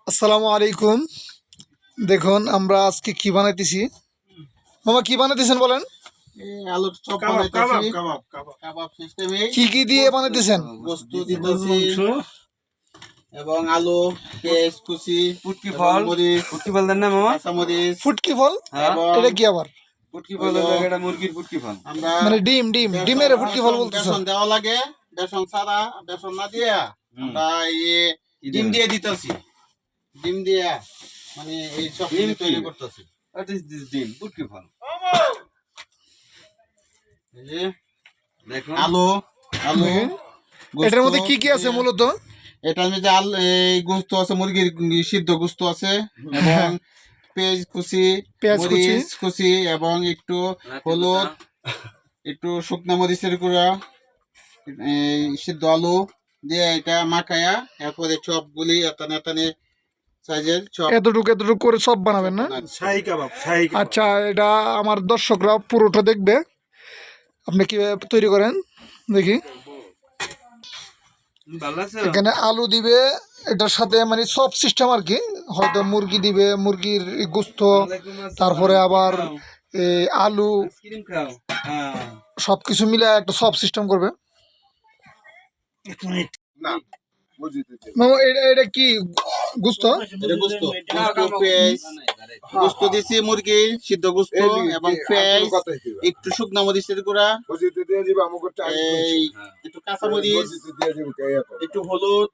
আসসালামু আলাইকুম। দেখুন আমরা আজকে কি বানাইতেছি। মামা কি বানাইতেছেন বলেন? আলুর চপ বানাইতেছি কাবাব সিস্টেমে। কি কি দিয়ে বানাইতেছেন? গোস্ত দিতেছি এবং আলু, পেঁয়াজ কুচি, ফুটকি ফল, মরিচ, ফুটকি ফল দেন না মামা? কাঁচা মরিচ, ফুটকি ফল? এবং এটা কি আবার? ফুটকি ফল হলো এটা মুরগির ফুটকি ফল। আমরা মানে ডিমের ফুটকি ফল বলতেছেন? বেসন দেওয়া লাগে, বেসন ছাড়া, বেসন না দিয়ে আমরা ডিম দিয়ে দিতেছি। ডিম দিয়ে মানে এই সব ডিম তৈরি কি? করতেছি। What is this ডিম? ফুটকি ফল। এই যে দেখুন আলু, এটার মধ্যে গোস্ত, কি কি আছে মূলত? এটার মধ্যে এই গোস্ত আছে, মুরগির সিদ্ধ গোস্ত আছে এবং পেঁয়াজ কুচি, মরিচ কুচি এবং একটু হলুদ, একটু শুকনো মরিচের গুঁড়া, এই সিদ্ধ আলু দিয়ে এটা মাখায়া এরপরে চপগুলি এতানে সাইজের চপ এতটুকু করে সব বানাবেন না? শাহী কাবাব। আচ্ছা, এটা আমার দর্শকরা পুরোটা দেখবে। আপনি কিভাবে তৈরি করেন দেখি। ভালো আছে? এখানে আলু দিবে, এটার সাথে মানে সব সিস্টেম আর কি। হয়তো মুরগি দিবে, মুরগির গোস্ত, তারপরে আবার এই আলু, আইসক্রিম খাও। হ্যাঁ। সবকিছু মিলে একটা সব সিস্টেম করবে। মামা এটা কি গোস্ত? এটা গোস্ত, পেঁয়াজ গোস্ত দিছি, মুরগি সিদ্ধ গোস্ত এবং পেঁয়াজ, একটু শুকনো মরিচের গুঁড়া, এই একটু কাঁচা মরিচ, একটু হলুদ,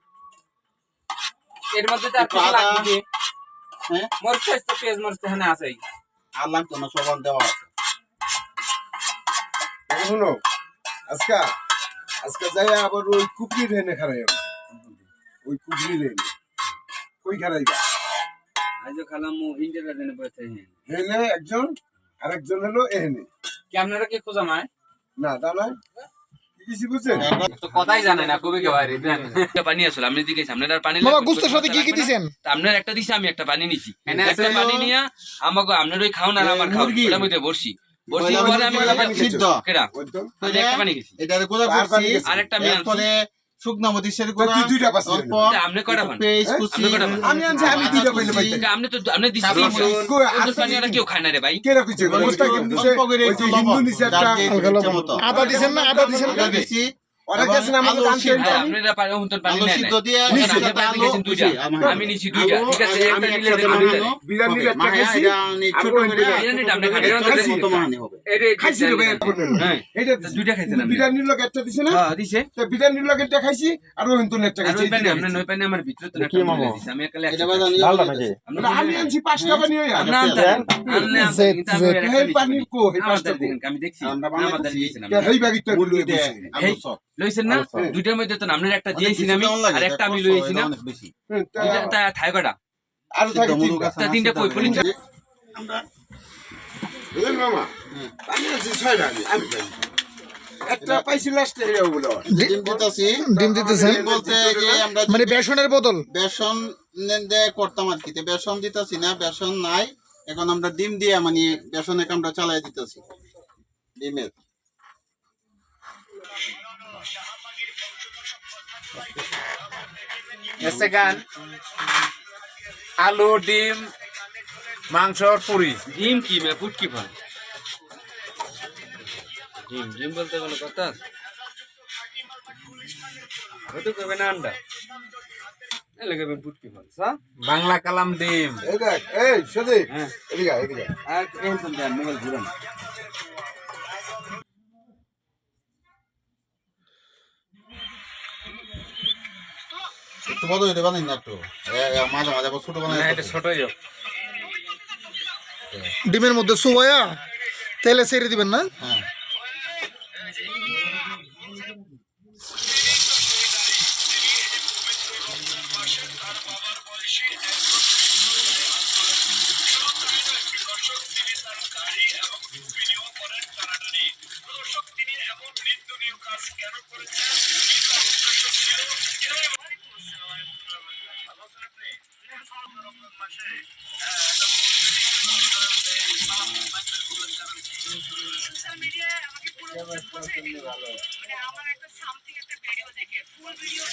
এর মধ্যে তো একটু আপনি আদা। লাগবে হ্যাঁ, মরচ তো পেঁয়াজ মরচ এখানে আছেই। আর লাগতো না, সব দেওয়া আছে। শুনো, আজকে যাই আবার ওই কুপড়ি রেনে খারাই ওই কুপড়ি রেনে ওই খারাইবা আজও খালাম ইন্টারনেটে দেনে পড়তে হ্যাঁ। হেনে একজন আরেকজন হলো এহেনে কি আপনারা কি খোঁজা মায় না দাদা কিছু বুঝছেন তো কথাই জানে না কবি কে বাইরে দেন পানি আসলে আপনি দিকে সামনে আর পানি মামা গোস্তের সাথে কি কি দিছেন? আপনার একটা দিছি, আমি একটা পানি নিছি। এনে আছে একটা পানি নিয়া আমাকে আপনার ওই খাওন আর আমার খাওন মুরগি। ওটার মধ্যে বসি পরে আমি সিদ্ধ কেডা একদম ওই যে একটা পানি গেছি এটা গুঁড়া আর পানি করছি, গেছে। আরেকটা আমি আনছি। এরপরে শুকনো মরিচের গুঁড়া, তুই দুইটা পাচ্ছিস অল্প তা আপনি কয়টা পান? পেঁয়াজ হ্যাঁ? কুচি, আপনি কয়টা পান? আমি আনছি, আমি দুইটা পাইলে আদা পাইতে। কুচি, আপনি তো আপনি দিছি কাঁচা মরিচ। ওই পানি ওরা কেউ খায় না রে ভাই। কে রাখিছে গোস্তা কেমন দিছে অল্প করে ওই একটু যে লবণ, হিন্দু নিছে একটা যার যে হালকা ইচ্ছে লবণ। মতো। আদা দিছেন না? আদা দিছেন না? আদা দিছি, ওরা এবং গেছে না আমাকে আলু আনতে সিদ্ধ। হ্যাঁ, আপনারা পানি হুন্তন পানি আলু নেন সিদ্ধ না। দিয়ে আপনি একসাথে পানি আলু দিয়েছেন দুইটা, কুচি, আমি নিছি দুইটা, ঠিক আছে? আমি একটা নিলে একসাথে দুইটা বানানো দেন। বিরিয়ানি হবে। একটা মায়া খাইছি, এটা নি আর ছোট ওই করে বিরিয়ানিটা আপনি খান, এটা এটা ছোট মাহানি হবে। এটা খাইছি রে ভাই হ্যাঁ এইটা দুইটা খাইছেন আপনি। বিরিয়ানির লোক একটা দিছে না হ্যাঁ দিছে। তো বিরিয়ানির লোক একটা খাইছি আর ওই হিন্দু একটা আর খাইছি ওই পানি আপনি ওই পানি আমার ভিতরে তো একটা মিলে দিছে, আমি একালে এটা একটা বাদ খাইছি। আমি আনছি 5 টাকা নিয়ে আপনি আনতেন, আনলে আনতেন, কিন্তু আমি ওর একটা এই নিছি পানির পানি। কো এই 5 আমাদের টাকা দেখেন, আমি দেখছি আমরা আমাদের বানাইতেছি। দিয়েছিলাম এই বাগিটা মুরগি বললে দিয়ে আলু এই চপ। লইছেন না হ্যাঁ। দুইটার মধ্যে তো আপনার একটা অনেক দিয়েছি বেশি আমি কেমন লাগে? আর একটা আমি এটা লইছি না অনেক বেশি। তা থাই কটা আর থাকে সিদ্ধ মুরগ তিনটা আছে তা না, তিনটা সিদ্ধ কই করে। পলিন বুঝলেন মামা আমি আনছি 6 টাকা আমি পাই একটা পাইছি লাস্টে এগুলো ডিম দিতেছি। ডিম দিতেছেন ডিম বলতে যে আমরা মানে বেসনের বোতল? বেসন দিয়ে করতাম আর কি, তো বেসন দিতেছি না, বেসন নাই। এখন আমরা ডিম দিয়ে মানে বেসনে আমরা চালাই দিতেছি ডিমের। এসে গান আলু ডিম মাংস পুরি ডিম কি মে ফুটকি ফল ডিম ডিম বলতে কোনো কথা আছে? ওটা কবে না আন্ডা এলে কবে ফুটকি ফল বাংলা কালাম ডিম এই দেখ এই সদে হ্যাঁ এদিকে আর এই তো দেন মোবাইল ঘুরান একটু বড় হইতে বানাই না, একটু মাঝে মাঝে আবার ছোট বানাই। এটা ছোটই হোক ডিমের মধ্যে সুবায়া তেলে ছেড়ে দিবেন না? হ্যাঁ, সোশ্যাল মিডিয়ায় আমাকে পুরো মানে আমার একটা সামথিং একটা ভিডিও দেখে ফুল ভিডিও